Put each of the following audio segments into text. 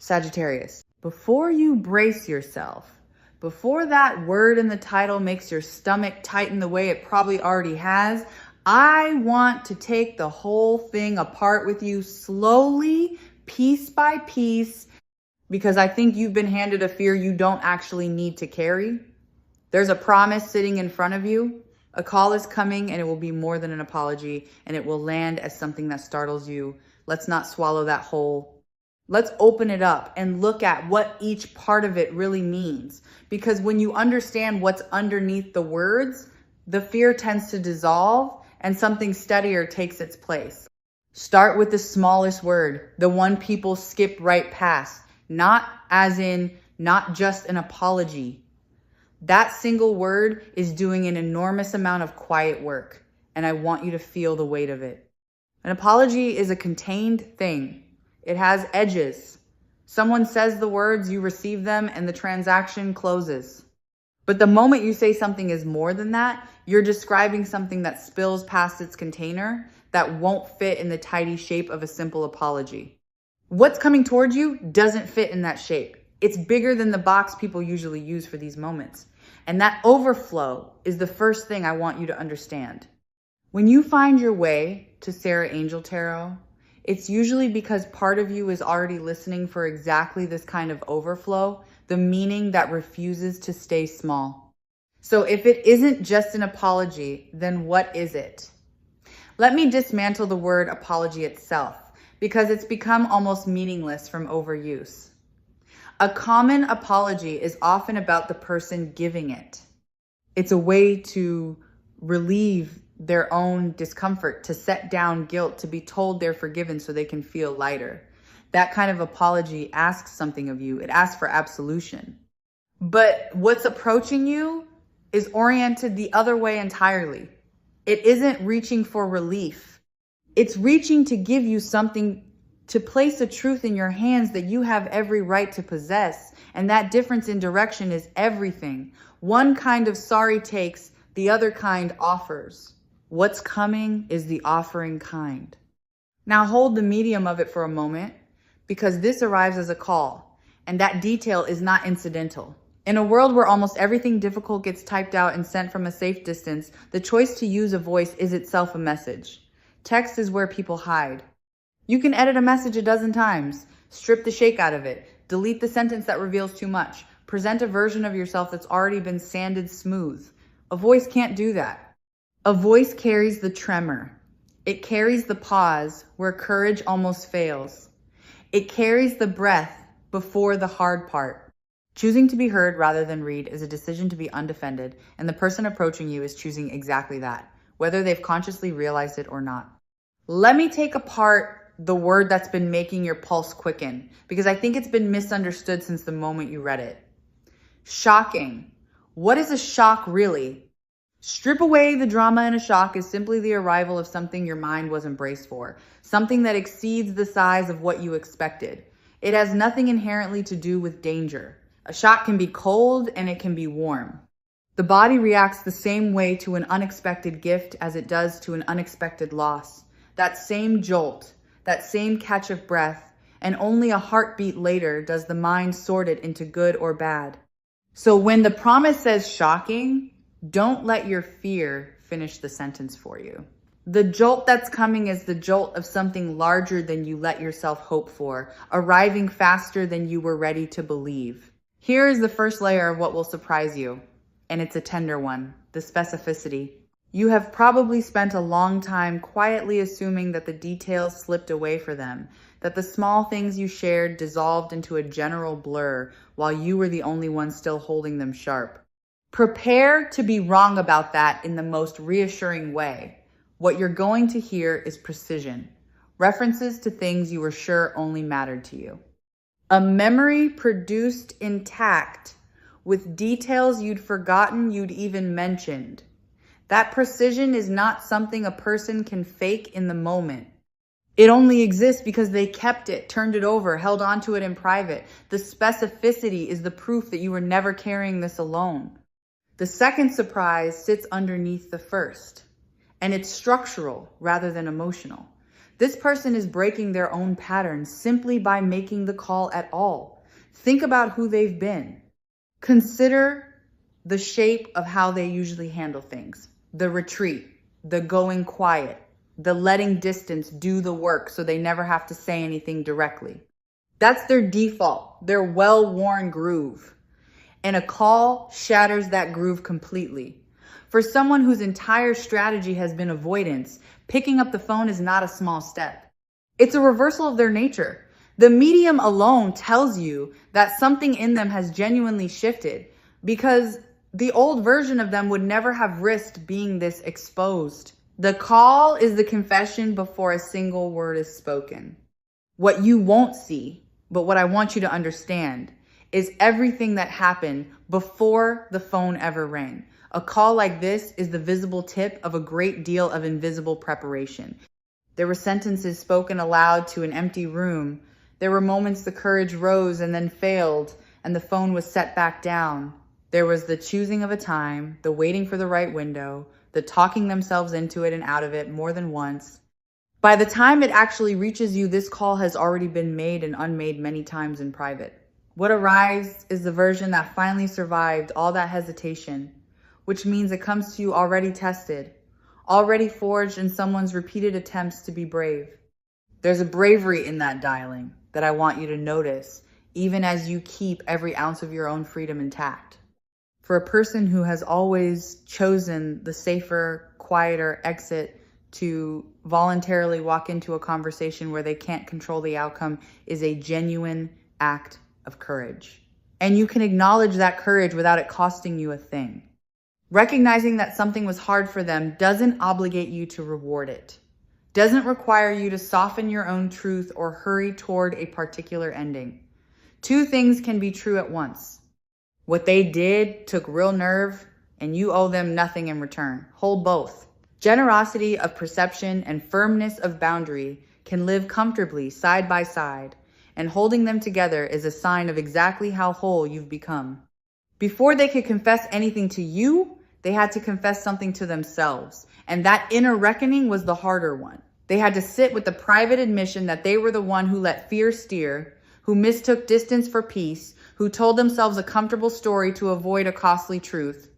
Sagittarius, before you brace yourself, before that word in the title makes your stomach tighten the way it probably already has, I want to take the whole thing apart with you slowly, piece by piece, because I think you've been handed a fear you don't actually need to carry. There's a promise sitting in front of you. A call is coming, and it will be more than an apology, and it will land as something that startles you. Let's not swallow that whole. Let's open it up and look at what each part of it really means. Because when you understand what's underneath the words, the fear tends to dissolve and something steadier takes its place. Start with the smallest word, the one people skip right past, not as in, not just an apology. That single word is doing an enormous amount of quiet work, and I want you to feel the weight of it. An apology is a contained thing. It has edges. Someone says the words, you receive them, and the transaction closes. But the moment you say something is more than that, you're describing something that spills past its container that won't fit in the tidy shape of a simple apology. What's coming towards you doesn't fit in that shape. It's bigger than the box people usually use for these moments. And that overflow is the first thing I want you to understand. When you find your way to Sarah Angel Tarot, it's usually because part of you is already listening for exactly this kind of overflow, the meaning that refuses to stay small. So if it isn't just an apology, then what is it? Let me dismantle the word apology itself, because it's become almost meaningless from overuse. A common apology is often about the person giving it. It's a way to relieve their own discomfort, to set down guilt, to be told they're forgiven so they can feel lighter. That kind of apology asks something of you. It asks for absolution. But what's approaching you is oriented the other way entirely. It isn't reaching for relief. It's reaching to give you something, to place a truth in your hands that you have every right to possess. And that difference in direction is everything. One kind of sorry takes, the other kind offers. What's coming is the offering kind. Now hold the medium of it for a moment, because this arrives as a call, and that detail is not incidental. In a world where almost everything difficult gets typed out and sent from a safe distance, the choice to use a voice is itself a message. Text is where people hide. You can edit a message a dozen times, strip the shake out of it, delete the sentence that reveals too much, present a version of yourself that's already been sanded smooth. A voice can't do that. A voice carries the tremor. It carries the pause where courage almost fails. It carries the breath before the hard part. Choosing to be heard rather than read is a decision to be undefended, and the person approaching you is choosing exactly that, whether they've consciously realized it or not. Let me take apart the word that's been making your pulse quicken, because I think it's been misunderstood since the moment you read it. Shocking. What is a shock really? Strip away the drama, and a shock is simply the arrival of something your mind wasn't braced for, something that exceeds the size of what you expected. It has nothing inherently to do with danger. A shock can be cold and it can be warm. The body reacts the same way to an unexpected gift as it does to an unexpected loss. That same jolt, that same catch of breath, and only a heartbeat later does the mind sort it into good or bad. So when the promise says shocking, don't let your fear finish the sentence for you. The jolt that's coming is the jolt of something larger than you let yourself hope for, arriving faster than you were ready to believe. Here is the first layer of what will surprise you, and it's a tender one, the specificity. You have probably spent a long time quietly assuming that the details slipped away for them, that the small things you shared dissolved into a general blur while you were the only one still holding them sharp. Prepare to be wrong about that in the most reassuring way. What you're going to hear is precision, references to things you were sure only mattered to you. A memory produced intact with details you'd forgotten you'd even mentioned. That precision is not something a person can fake in the moment. It only exists because they kept it, turned it over, held onto it in private. The specificity is the proof that you were never carrying this alone. The second surprise sits underneath the first, and it's structural rather than emotional. This person is breaking their own patterns simply by making the call at all. Think about who they've been. Consider the shape of how they usually handle things. The retreat, the going quiet, the letting distance do the work so they never have to say anything directly. That's their default, their well-worn groove. And a call shatters that groove completely. For someone whose entire strategy has been avoidance, picking up the phone is not a small step. It's a reversal of their nature. The medium alone tells you that something in them has genuinely shifted, because the old version of them would never have risked being this exposed. The call is the confession before a single word is spoken. What you won't see, but what I want you to understand, is everything that happened before the phone ever rang. A call like this is the visible tip of a great deal of invisible preparation. There were sentences spoken aloud to an empty room. There were moments the courage rose and then failed, and the phone was set back down. There was the choosing of a time, the waiting for the right window, the talking themselves into it and out of it more than once. By the time it actually reaches you, this call has already been made and unmade many times in private. What arrives is the version that finally survived all that hesitation, which means it comes to you already tested, already forged in someone's repeated attempts to be brave. There's a bravery in that dialing that I want you to notice, even as you keep every ounce of your own freedom intact. For a person who has always chosen the safer, quieter exit to voluntarily walk into a conversation where they can't control the outcome is a genuine act of courage. And you can acknowledge that courage without it costing you a thing. Recognizing that something was hard for them doesn't obligate you to reward it, doesn't require you to soften your own truth or hurry toward a particular ending. Two things can be true at once. What they did took real nerve, and you owe them nothing in return. Hold both. Generosity of perception and firmness of boundary can live comfortably side by side, and holding them together is a sign of exactly how whole you've become. Before they could confess anything to you, they had to confess something to themselves, and that inner reckoning was the harder one. They had to sit with the private admission that they were the one who let fear steer, who mistook distance for peace, who told themselves a comfortable story to avoid a costly truth.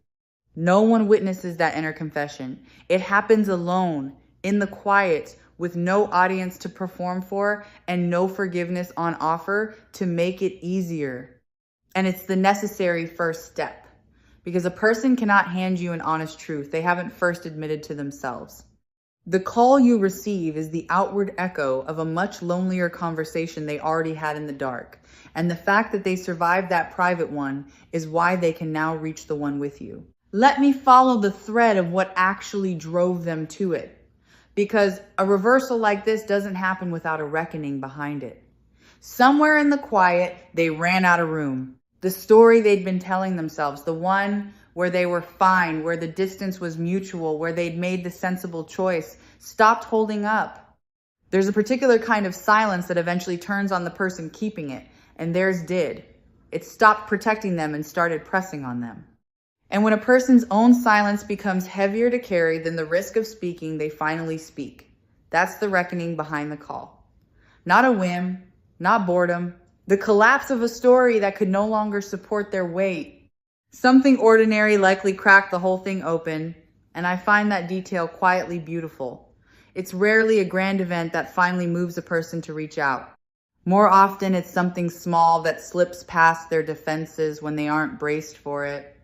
No one witnesses that inner confession. It happens alone, in the quiet, with no audience to perform for and no forgiveness on offer to make it easier. And it's the necessary first step, because a person cannot hand you an honest truth they haven't first admitted to themselves. The call you receive is the outward echo of a much lonelier conversation they already had in the dark. And the fact that they survived that private one is why they can now reach the one with you. Let me follow the thread of what actually drove them to it, because a reversal like this doesn't happen without a reckoning behind it. Somewhere in the quiet, they ran out of room. The story they'd been telling themselves, the one where they were fine, where the distance was mutual, where they'd made the sensible choice, stopped holding up. There's a particular kind of silence that eventually turns on the person keeping it, and theirs did. It stopped protecting them and started pressing on them. And when a person's own silence becomes heavier to carry than the risk of speaking, they finally speak. That's the reckoning behind the call. Not a whim, not boredom, the collapse of a story that could no longer support their weight. Something ordinary likely cracked the whole thing open, and I find that detail quietly beautiful. It's rarely a grand event that finally moves a person to reach out. More often, it's something small that slips past their defenses when they aren't braced for it.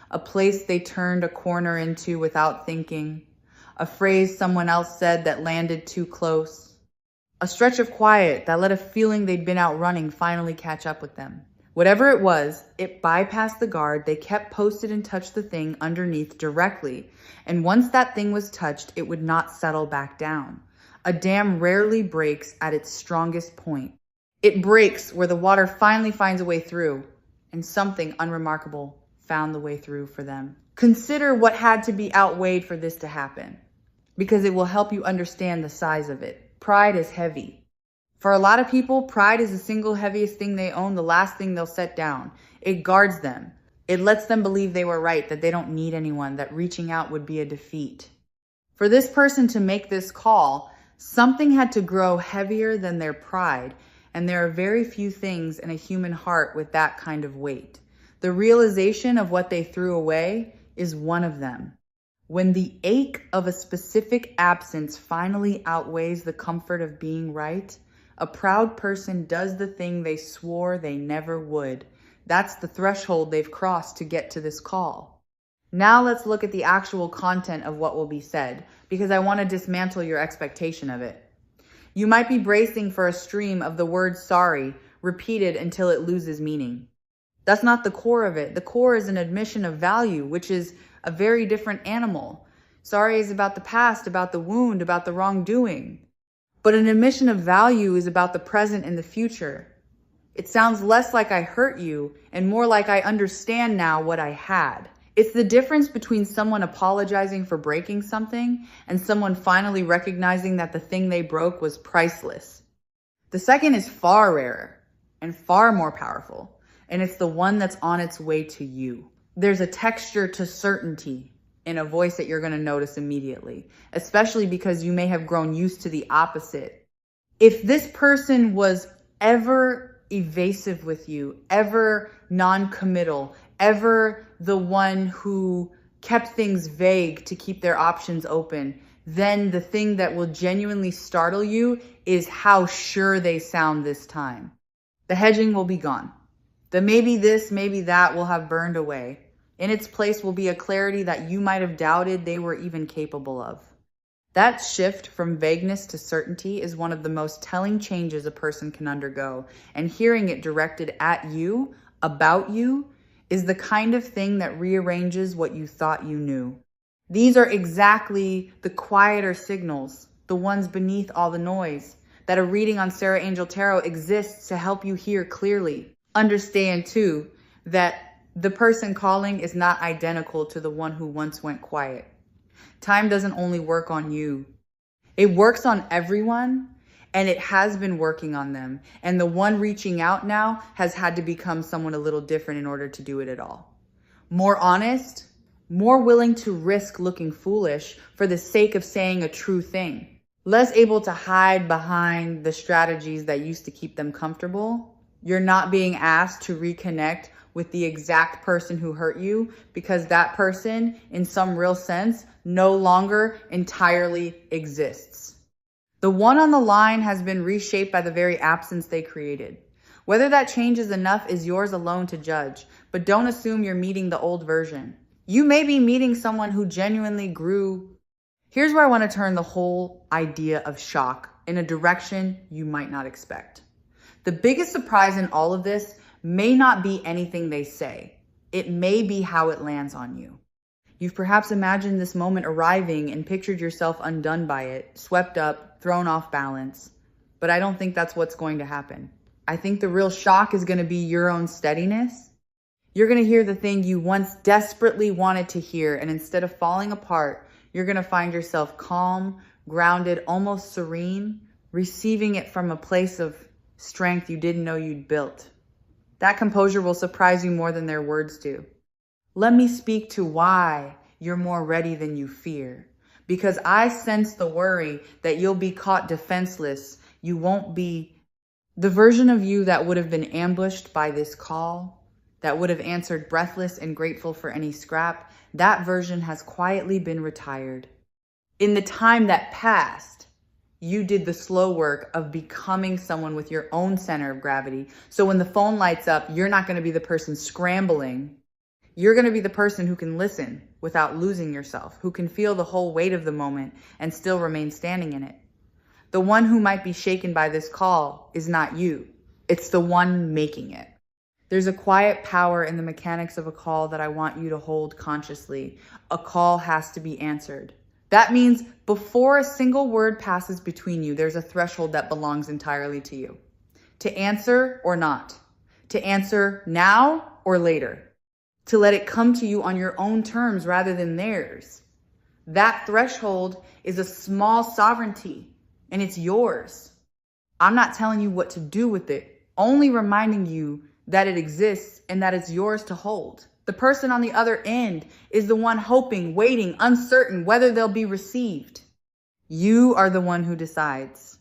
A place they turned a corner into without thinking. A phrase someone else said that landed too close. A stretch of quiet that let a feeling they'd been out running finally catch up with them. Whatever it was, it bypassed the guard. They kept posted and touched the thing underneath directly. And once that thing was touched, it would not settle back down. A dam rarely breaks at its strongest point. It breaks where the water finally finds a way through, and something unremarkable found the way through for them. Consider what had to be outweighed for this to happen, because it will help you understand the size of it. Pride is heavy. For a lot of people, pride is the single heaviest thing they own, the last thing they'll set down. It guards them. It lets them believe they were right, that they don't need anyone, that reaching out would be a defeat. For this person to make this call, Something had to grow heavier than their pride, and there are very few things in a human heart with that kind of weight. The realization of what they threw away is one of them. When the ache of a specific absence finally outweighs the comfort of being right, a proud person does the thing they swore they never would. That's the threshold they've crossed to get to this call. Now let's look at the actual content of what will be said, because I want to dismantle your expectation of it. You might be bracing for a stream of the word sorry, repeated until it loses meaning. That's not the core of it. The core is an admission of value, which is a very different animal. Sorry is about the past, about the wound, about the wrongdoing. But an admission of value is about the present and the future. It sounds less like I hurt you and more like I understand now what I had. It's the difference between someone apologizing for breaking something and someone finally recognizing that the thing they broke was priceless. The second is far rarer and far more powerful, and it's the one that's on its way to you. There's a texture to certainty in a voice that you're going to notice immediately, especially because you may have grown used to the opposite. If this person was ever evasive with you, ever non-committal, ever the one who kept things vague to keep their options open, then the thing that will genuinely startle you is how sure they sound this time. The hedging will be gone. The maybe this, maybe that will have burned away. In its place will be a clarity that you might have doubted they were even capable of. That shift from vagueness to certainty is one of the most telling changes a person can undergo, and hearing it directed at you, about you, is the kind of thing that rearranges what you thought you knew. These are exactly the quieter signals, the ones beneath all the noise, that a reading on Sarah Angel Tarot exists to help you hear clearly. Understand, too, that the person calling is not identical to the one who once went quiet. Time doesn't only work on you. It works on everyone, and it has been working on them. And the one reaching out now has had to become someone a little different in order to do it at all. More honest, more willing to risk looking foolish for the sake of saying a true thing. Less able to hide behind the strategies that used to keep them comfortable. You're not being asked to reconnect with the exact person who hurt you because that person, in some real sense, no longer entirely exists. The one on the line has been reshaped by the very absence they created. Whether that changes enough is yours alone to judge, but don't assume you're meeting the old version. You may be meeting someone who genuinely grew. Here's where I want to turn the whole idea of shock in a direction you might not expect. The biggest surprise in all of this may not be anything they say. It may be how it lands on you. You've perhaps imagined this moment arriving and pictured yourself undone by it, swept up, thrown off balance. But I don't think that's what's going to happen. I think the real shock is going to be your own steadiness. You're going to hear the thing you once desperately wanted to hear, and instead of falling apart, you're going to find yourself calm, grounded, almost serene, receiving it from a place of strength you didn't know you'd built. That composure will surprise you more than their words do. Let me speak to why you're more ready than you fear. Because I sense the worry that you'll be caught defenseless. You won't be the version of you that would have been ambushed by this call, that would have answered breathless and grateful for any scrap. That version has quietly been retired. In the time that passed, you did the slow work of becoming someone with your own center of gravity. So when the phone lights up, you're not going to be the person scrambling. You're going to be the person who can listen without losing yourself, who can feel the whole weight of the moment and still remain standing in it. The one who might be shaken by this call is not you. It's the one making it. There's a quiet power in the mechanics of a call that I want you to hold consciously. A call has to be answered. That means before a single word passes between you, there's a threshold that belongs entirely to you. To answer or not. To answer now or later. To let it come to you on your own terms rather than theirs. That threshold is a small sovereignty, and it's yours. I'm not telling you what to do with it, only reminding you that it exists and that it's yours to hold. The person on the other end is the one hoping, waiting, uncertain whether they'll be received. You are the one who decides.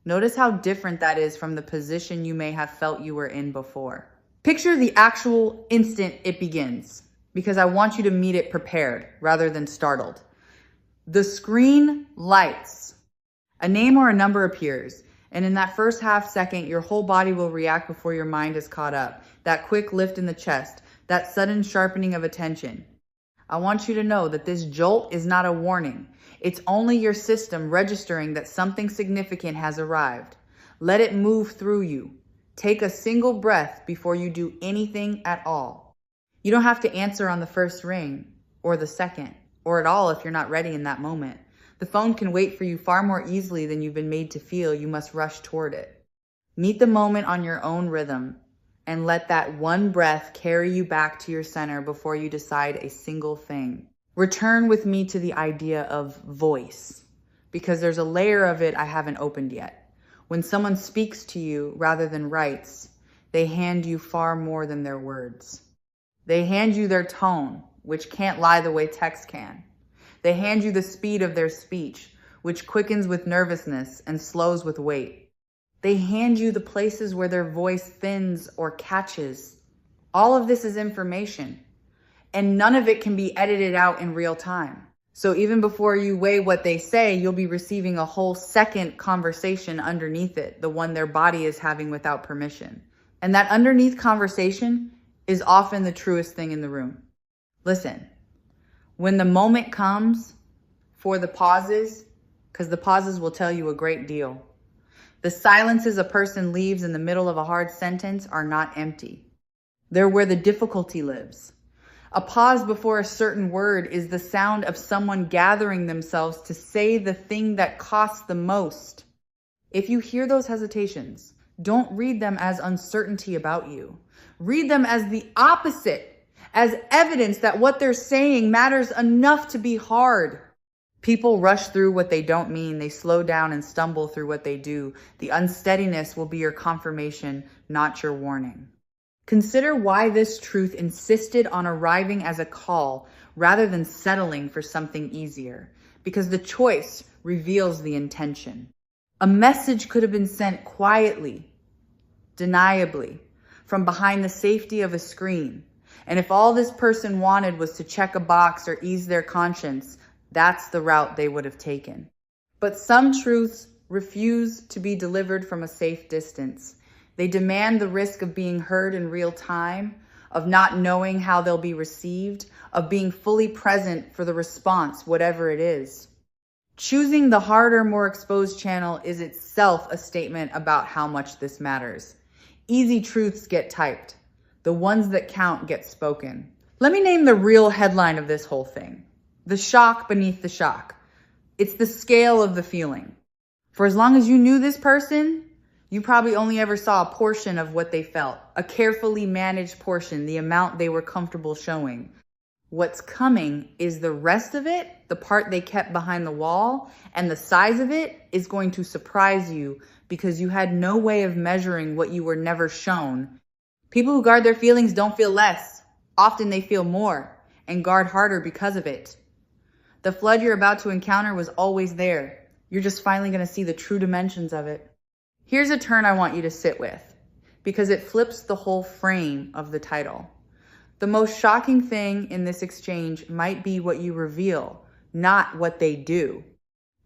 Notice how different that is from the position you may have felt you were in before. Picture the actual instant it begins, because I want you to meet it prepared rather than startled. The screen lights. A name or a number appears, and in that first half second, your whole body will react before your mind is caught up. That quick lift in the chest, that sudden sharpening of attention. I want you to know that this jolt is not a warning. It's only your system registering that something significant has arrived. Let it move through you. Take a single breath before you do anything at all. You don't have to answer on the first ring, or the second, or at all if you're not ready in that moment. The phone can wait for you far more easily than you've been made to feel you must rush toward it. Meet the moment on your own rhythm, and let that one breath carry you back to your center before you decide a single thing. Return with me to the idea of voice, because there's a layer of it I haven't opened yet. When someone speaks to you rather than writes, they hand you far more than their words. They hand you their tone, which can't lie the way text can. They hand you the speed of their speech, which quickens with nervousness and slows with weight. They hand you the places where their voice thins or catches. All of this is information, and none of it can be edited out in real time. So even before you weigh what they say, you'll be receiving a whole second conversation underneath it, the one their body is having without permission. And that underneath conversation is often the truest thing in the room. Listen, when the moment comes for the pauses, because the pauses will tell you a great deal. The silences a person leaves in the middle of a hard sentence are not empty. They're where the difficulty lives. A pause before a certain word is the sound of someone gathering themselves to say the thing that costs the most. If you hear those hesitations, don't read them as uncertainty about you. Read them as the opposite, as evidence that what they're saying matters enough to be hard. People rush through what they don't mean. They slow down and stumble through what they do. The unsteadiness will be your confirmation, not your warning. Consider why this truth insisted on arriving as a call rather than settling for something easier, because the choice reveals the intention. A message could have been sent quietly, deniably, from behind the safety of a screen. And if all this person wanted was to check a box or ease their conscience, that's the route they would have taken. But some truths refuse to be delivered from a safe distance. They demand the risk of being heard in real time, of not knowing how they'll be received, of being fully present for the response, whatever it is. Choosing the harder, more exposed channel is itself a statement about how much this matters. Easy truths get typed. The ones that count get spoken. Let me name the real headline of this whole thing. The shock beneath the shock. It's the scale of the feeling. For as long as you knew this person, you probably only ever saw a portion of what they felt, a carefully managed portion, the amount they were comfortable showing. What's coming is the rest of it, the part they kept behind the wall, and the size of it is going to surprise you because you had no way of measuring what you were never shown. People who guard their feelings don't feel less. Often they feel more and guard harder because of it. The flood you're about to encounter was always there. You're just finally going to see the true dimensions of it. Here's a turn I want you to sit with, because it flips the whole frame of the title. The most shocking thing in this exchange might be what you reveal, not what they do.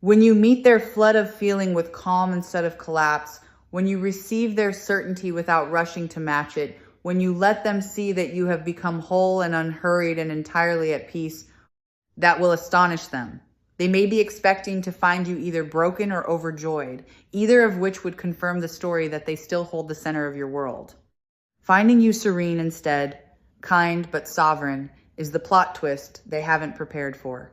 When you meet their flood of feeling with calm instead of collapse, when you receive their certainty without rushing to match it, when you let them see that you have become whole and unhurried and entirely at peace, that will astonish them. They may be expecting to find you either broken or overjoyed, either of which would confirm the story that they still hold the center of your world. Finding you serene instead, kind but sovereign, is the plot twist they haven't prepared for.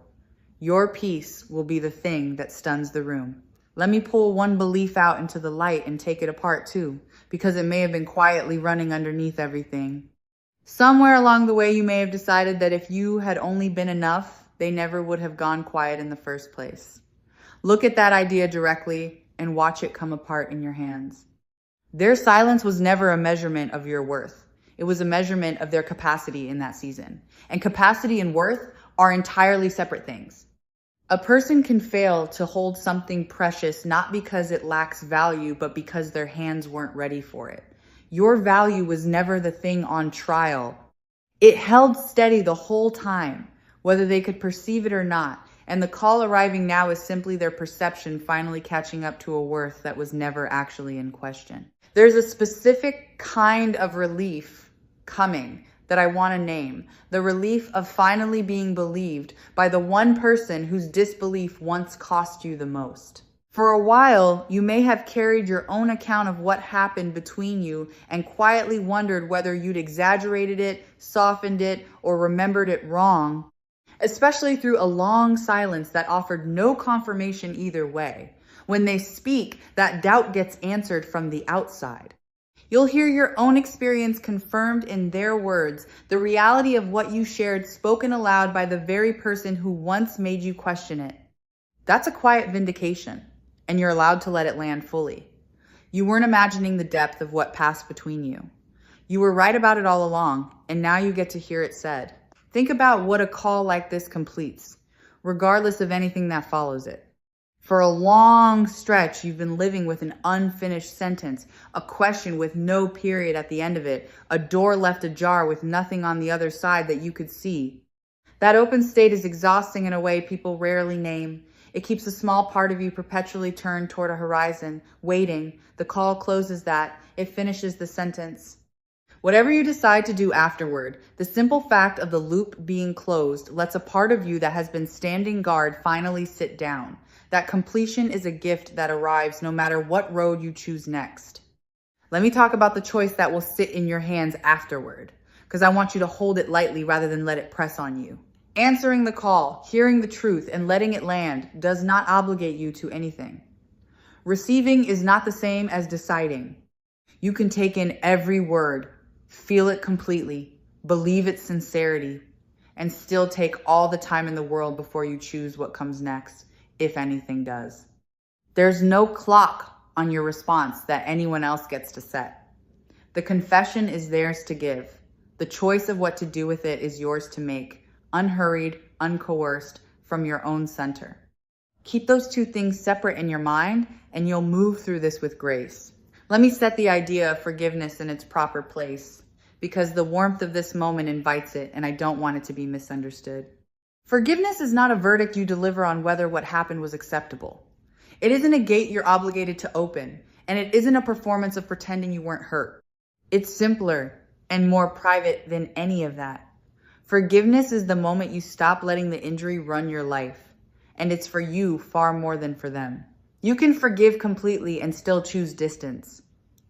Your peace will be the thing that stuns the room. Let me pull one belief out into the light and take it apart too, because it may have been quietly running underneath everything. Somewhere along the way, you may have decided that if you had only been enough, they never would have gone quiet in the first place. Look at that idea directly and watch it come apart in your hands. Their silence was never a measurement of your worth. It was a measurement of their capacity in that season. And capacity and worth are entirely separate things. A person can fail to hold something precious not because it lacks value, but because their hands weren't ready for it. Your value was never the thing on trial. It held steady the whole time, whether they could perceive it or not. And the call arriving now is simply their perception finally catching up to a worth that was never actually in question. There's a specific kind of relief coming that I want to name. The relief of finally being believed by the one person whose disbelief once cost you the most. For a while, you may have carried your own account of what happened between you and quietly wondered whether you'd exaggerated it, softened it, or remembered it wrong, especially through a long silence that offered no confirmation either way. When they speak, that doubt gets answered from the outside. You'll hear your own experience confirmed in their words, the reality of what you shared spoken aloud by the very person who once made you question it. That's a quiet vindication, and you're allowed to let it land fully. You weren't imagining the depth of what passed between you. You were right about it all along, and now you get to hear it said. Think about what a call like this completes, regardless of anything that follows it. For a long stretch, you've been living with an unfinished sentence, a question with no period at the end of it, a door left ajar with nothing on the other side that you could see. That open state is exhausting in a way people rarely name. It keeps a small part of you perpetually turned toward a horizon, waiting. The call closes that. It finishes the sentence. Whatever you decide to do afterward, the simple fact of the loop being closed lets a part of you that has been standing guard finally sit down. That completion is a gift that arrives no matter what road you choose next. Let me talk about the choice that will sit in your hands afterward, because I want you to hold it lightly rather than let it press on you. Answering the call, hearing the truth, and letting it land does not obligate you to anything. Receiving is not the same as deciding. You can take in every word, feel it completely, believe its sincerity, and still take all the time in the world before you choose what comes next, if anything does. There's no clock on your response that anyone else gets to set. The confession is theirs to give. The choice of what to do with it is yours to make, unhurried, uncoerced, from your own center. Keep those two things separate in your mind, and you'll move through this with grace. Let me set the idea of forgiveness in its proper place, because the warmth of this moment invites it, and I don't want it to be misunderstood. Forgiveness is not a verdict you deliver on whether what happened was acceptable. It isn't a gate you're obligated to open, and it isn't a performance of pretending you weren't hurt. It's simpler and more private than any of that. Forgiveness is the moment you stop letting the injury run your life, and it's for you far more than for them. You can forgive completely and still choose distance.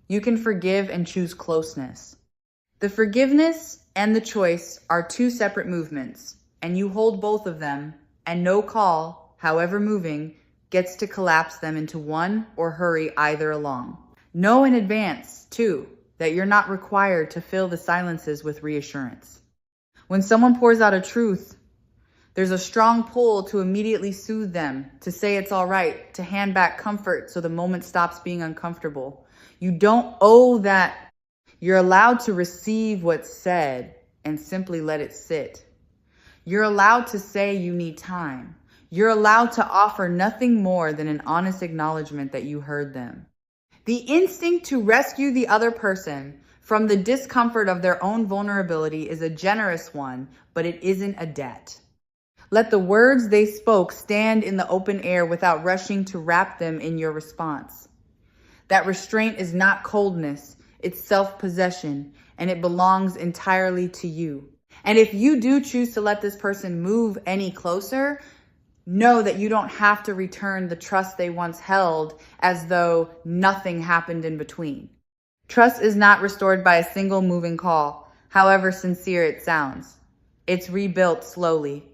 You can forgive and choose closeness. The forgiveness and the choice are two separate movements, and you hold both of them, and no call, however moving, gets to collapse them into one or hurry either along. Know in advance, too, that you're not required to fill the silences with reassurance. When someone pours out a truth, there's a strong pull to immediately soothe them, to say it's all right, to hand back comfort so the moment stops being uncomfortable. You don't owe that. You're allowed to receive what's said and simply let it sit. You're allowed to say you need time. You're allowed to offer nothing more than an honest acknowledgement that you heard them. The instinct to rescue the other person from the discomfort of their own vulnerability is a generous one, but it isn't a debt. Let the words they spoke stand in the open air without rushing to wrap them in your response. That restraint is not coldness, it's self-possession, and it belongs entirely to you. And if you do choose to let this person move any closer, know that you don't have to return the trust they once held as though nothing happened in between. Trust is not restored by a single moving call, however sincere it sounds. It's rebuilt slowly,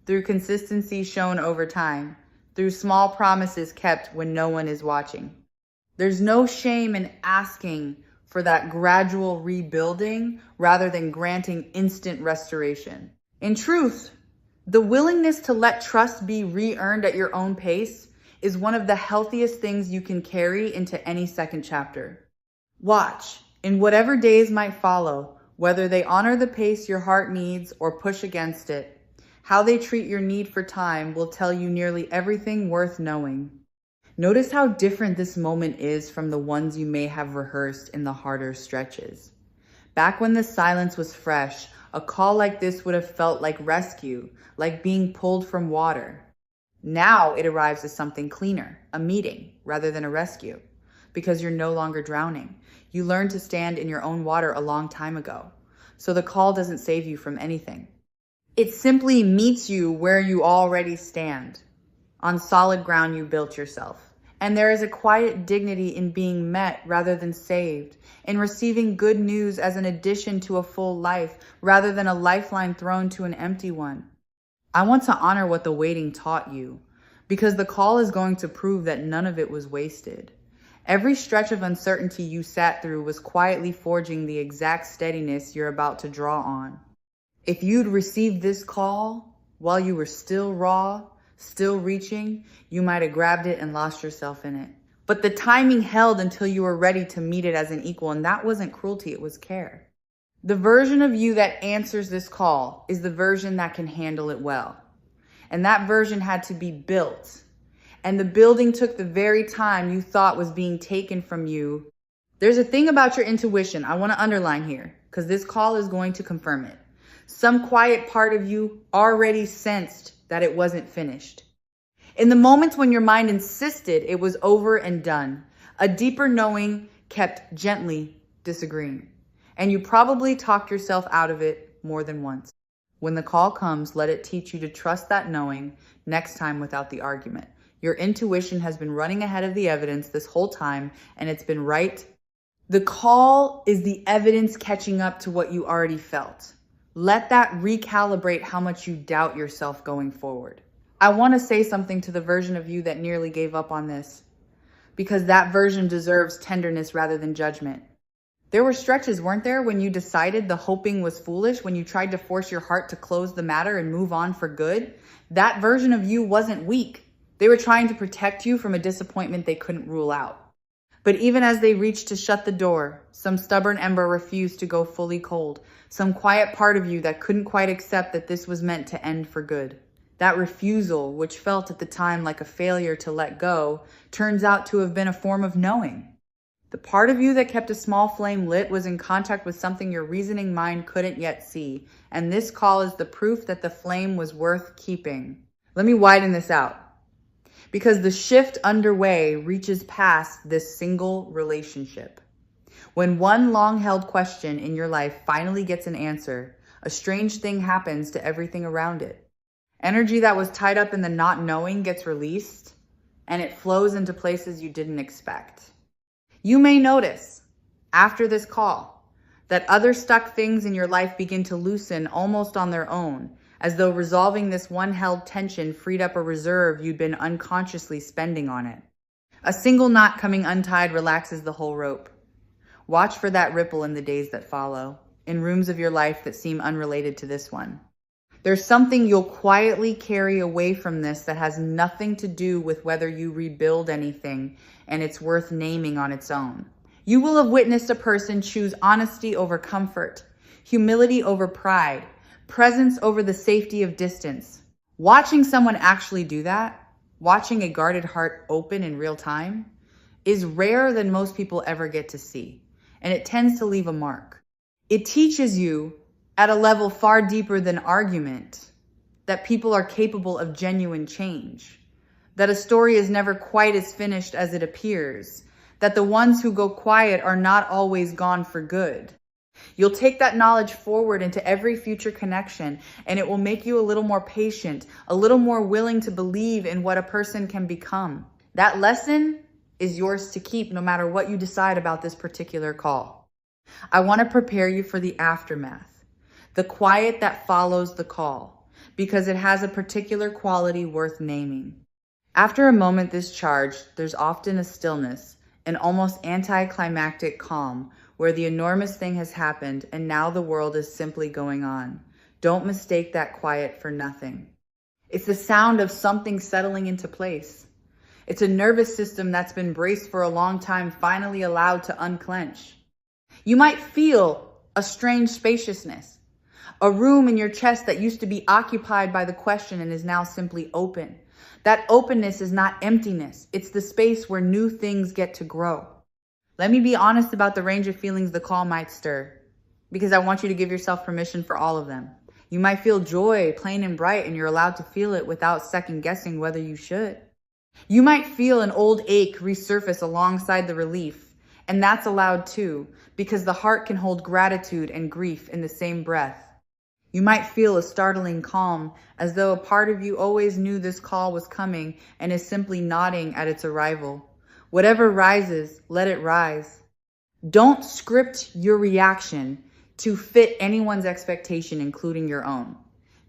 through consistency shown over time, through small promises kept when no one is watching. There's no shame in asking for that gradual rebuilding rather than granting instant restoration. In truth, the willingness to let trust be re-earned at your own pace is one of the healthiest things you can carry into any second chapter. Watch, in whatever days might follow, whether they honor the pace your heart needs or push against it, How they treat your need for time will tell you nearly everything worth knowing. Notice how different this moment is from the ones you may have rehearsed in the harder stretches. Back when the silence was fresh, a call like this would have felt like rescue, like being pulled from water. Now it arrives as something cleaner, a meeting, rather than a rescue, because you're no longer drowning. You learned to stand in your own water a long time ago, so the call doesn't save you from anything. It simply meets you where you already stand, on solid ground you built yourself. And there is a quiet dignity in being met rather than saved, in receiving good news as an addition to a full life rather than a lifeline thrown to an empty one. I want to honor what the waiting taught you, because the call is going to prove that none of it was wasted. Every stretch of uncertainty you sat through was quietly forging the exact steadiness you're about to draw on. If you'd received this call while you were still raw, still reaching, you might have grabbed it and lost yourself in it. But the timing held until you were ready to meet it as an equal, and that wasn't cruelty, it was care. The version of you that answers this call is the version that can handle it well. And that version had to be built. And the building took the very time you thought was being taken from you. There's a thing about your intuition I want to underline here, because this call is going to confirm it. Some quiet part of you already sensed that it wasn't finished. In the moments when your mind insisted it was over and done, a deeper knowing kept gently disagreeing. And you probably talked yourself out of it more than once. When the call comes, let it teach you to trust that knowing next time without the argument. Your intuition has been running ahead of the evidence this whole time, and it's been right. The call is the evidence catching up to what you already felt. Let that recalibrate how much you doubt yourself going forward. I want to say something to the version of you that nearly gave up on this, because that version deserves tenderness rather than judgment. There were stretches, weren't there, when you decided the hoping was foolish, when you tried to force your heart to close the matter and move on for good? That version of you wasn't weak. They were trying to protect you from a disappointment they couldn't rule out. But even as they reached to shut the door, some stubborn ember refused to go fully cold. Some quiet part of you that couldn't quite accept that this was meant to end for good. That refusal, which felt at the time like a failure to let go, turns out to have been a form of knowing. The part of you that kept a small flame lit was in contact with something your reasoning mind couldn't yet see, and this call is the proof that the flame was worth keeping. Let me widen this out, because the shift underway reaches past this single relationship. When one long-held question in your life finally gets an answer, a strange thing happens to everything around it. Energy that was tied up in the not knowing gets released, and it flows into places you didn't expect. You may notice, after this call, that other stuck things in your life begin to loosen almost on their own, as though resolving this one held tension freed up a reserve you'd been unconsciously spending on it. A single knot coming untied relaxes the whole rope. Watch for that ripple in the days that follow, in rooms of your life that seem unrelated to this one. There's something you'll quietly carry away from this that has nothing to do with whether you rebuild anything, and it's worth naming on its own. You will have witnessed a person choose honesty over comfort, humility over pride, presence over the safety of distance. Watching someone actually do that, watching a guarded heart open in real time, is rarer than most people ever get to see, and it tends to leave a mark. It teaches you, at a level far deeper than argument, that people are capable of genuine change, that a story is never quite as finished as it appears, that the ones who go quiet are not always gone for good. You'll take that knowledge forward into every future connection, and it will make you a little more patient, a little more willing to believe in what a person can become. That lesson is yours to keep no matter what you decide about this particular call. I want to prepare you for the aftermath. The quiet that follows the call, because it has a particular quality worth naming. After a moment this charged, there's often a stillness, an almost anticlimactic calm, where the enormous thing has happened and now the world is simply going on. Don't mistake that quiet for nothing. It's the sound of something settling into place. It's a nervous system that's been braced for a long time, finally allowed to unclench. You might feel a strange spaciousness, A room in your chest that used to be occupied by the question and is now simply open. That openness is not emptiness. It's the space where new things get to grow. Let me be honest about the range of feelings the call might stir, because I want you to give yourself permission for all of them. You might feel joy, plain and bright, and you're allowed to feel it without second guessing whether you should. You might feel an old ache resurface alongside the relief, and that's allowed too, because the heart can hold gratitude and grief in the same breath. You might feel a startling calm, as though a part of you always knew this call was coming and is simply nodding at its arrival. Whatever rises, let it rise. Don't script your reaction to fit anyone's expectation, including your own.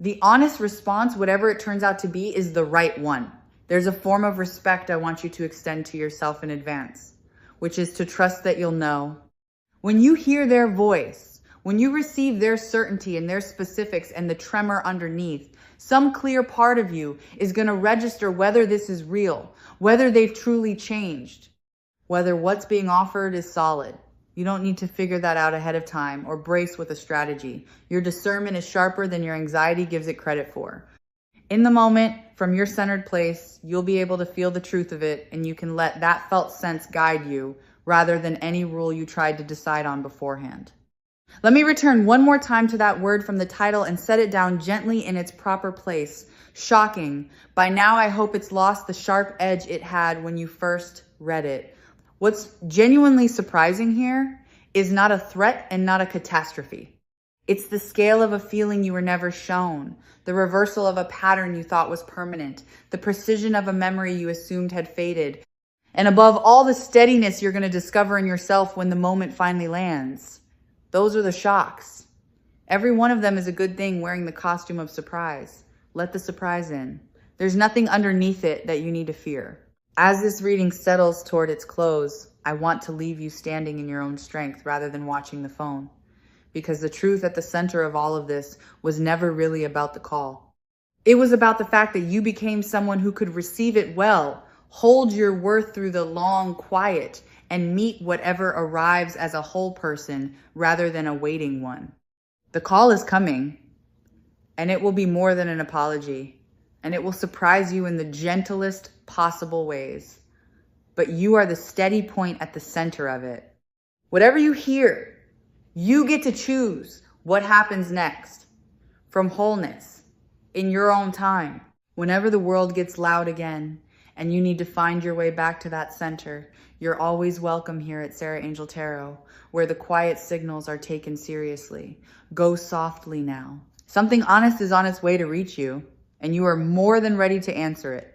The honest response, whatever it turns out to be, is the right one. There's a form of respect I want you to extend to yourself in advance, which is to trust that you'll know. When you hear their voice, when you receive their certainty and their specifics and the tremor underneath, some clear part of you is going to register whether this is real, whether they've truly changed, whether what's being offered is solid. You don't need to figure that out ahead of time or brace with a strategy. Your discernment is sharper than your anxiety gives it credit for. In the moment, from your centered place, you'll be able to feel the truth of it, and you can let that felt sense guide you rather than any rule you tried to decide on beforehand. Let me return one more time to that word from the title and set it down gently in its proper place. Shocking. By now, I hope it's lost the sharp edge it had when you first read it. What's genuinely surprising here is not a threat and not a catastrophe. It's the scale of a feeling you were never shown, the reversal of a pattern you thought was permanent, the precision of a memory you assumed had faded, and above all, the steadiness you're going to discover in yourself when the moment finally lands. Those are the shocks. Every one of them is a good thing wearing the costume of surprise. Let the surprise in. There's nothing underneath it that you need to fear. As this reading settles toward its close, I want to leave you standing in your own strength rather than watching the phone. Because the truth at the center of all of this was never really about the call. It was about the fact that you became someone who could receive it well, hold your worth through the long quiet, and meet whatever arrives as a whole person rather than a waiting one. The call is coming, and it will be more than an apology, and it will surprise you in the gentlest possible ways. But you are the steady point at the center of it. Whatever you hear, you get to choose what happens next. From wholeness, in your own time, whenever the world gets loud again, and you need to find your way back to that center, you're always welcome here at Sarah Angel Tarot, where the quiet signals are taken seriously. Go softly now. Something honest is on its way to reach you, and you are more than ready to answer it.